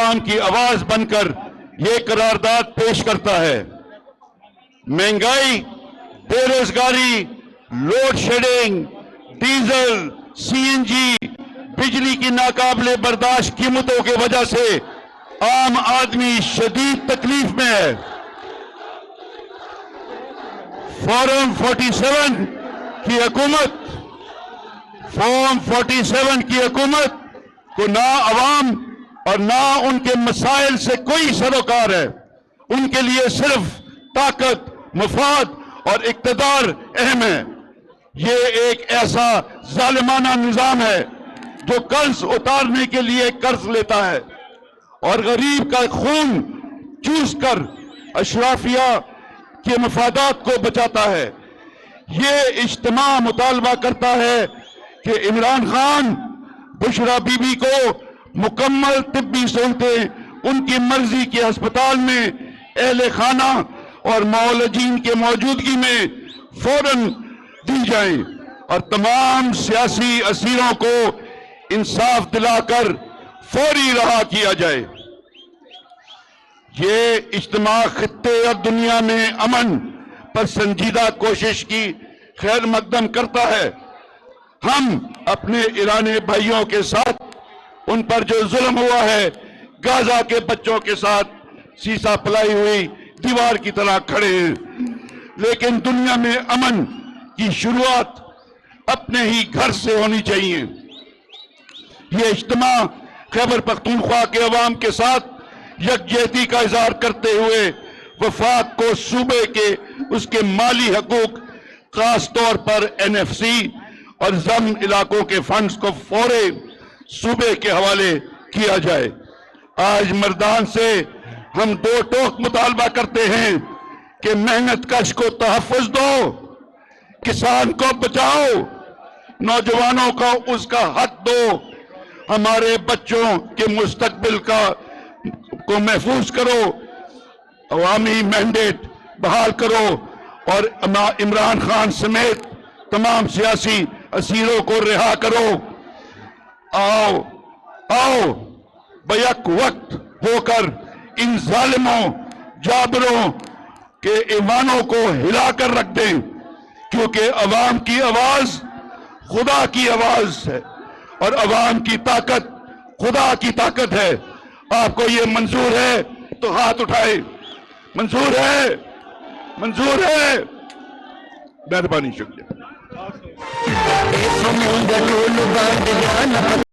عوام کی آواز بن کر یہ قرارداد پیش کرتا ہے۔ مہنگائی، بے روزگاری، لوڈ شیڈنگ، ڈیزل، سی این جی، بجلی کی ناقابل برداشت قیمتوں کی وجہ سے عام آدمی شدید تکلیف میں ہے۔ فارم 47 کی حکومت کو نہ عوام اور نہ ان کے مسائل سے کوئی سروکار ہے۔ ان کے لیے صرف طاقت، مفاد اور اقتدار اہم ہے۔ یہ ایک ایسا ظالمانہ نظام ہے جو قرض اتارنے کے لیے قرض لیتا ہے اور غریب کا خون چوس کر اشرافیہ کے مفادات کو بچاتا ہے۔ یہ اجتماع مطالبہ کرتا ہے کہ عمران خان بشرا بی بی کو مکمل طبی سہولتیں ان کی مرضی کے ہسپتال میں اہل خانہ اور معالجین کے موجودگی میں فوراً دی جائیں اور تمام سیاسی اسیروں کو انصاف دلا کر فوری رہا کیا جائے۔ یہ اجتماع خطے اور دنیا میں امن پر سنجیدہ کوشش کی خیر مقدم کرتا ہے۔ ہم اپنے ایرانی بھائیوں کے ساتھ ان پر جو ظلم ہوا ہے، غزہ کے بچوں کے ساتھ سیسا پلائی ہوئی دیوار کی طرح کھڑے ہیں، لیکن دنیا میں امن کی شروعات اپنے ہی گھر سے ہونی چاہیے۔ یہ اجتماع خیبر پختونخوا کے عوام کے ساتھ یکجہتی کا اظہار کرتے ہوئے وفاق کو صوبے کے اس کے مالی حقوق، خاص طور پر این ایف سی اور ضم علاقوں کے فنڈز کو فوری صوبے کے حوالے کیا جائے۔ آج مردان سے ہم دو ٹوک مطالبہ کرتے ہیں کہ محنت کش کو تحفظ دو، کسان کو بچاؤ، نوجوانوں کو اس کا حق دو، ہمارے بچوں کے مستقبل کو محفوظ کرو، عوامی مینڈیٹ بحال کرو اور عمران خان سمیت تمام سیاسی اسیروں کو رہا کرو۔ آؤ بیک وقت ہو کر ان ظالموں، جابروں کے ایوانوں کو ہلا کر رکھ دیں، کیونکہ عوام کی آواز خدا کی آواز ہے اور عوام کی طاقت خدا کی طاقت ہے۔ آپ کو یہ منظور ہے تو ہاتھ اٹھائے۔ منظور ہے؟ منظور ہے؟ مہربانی، شکریہ۔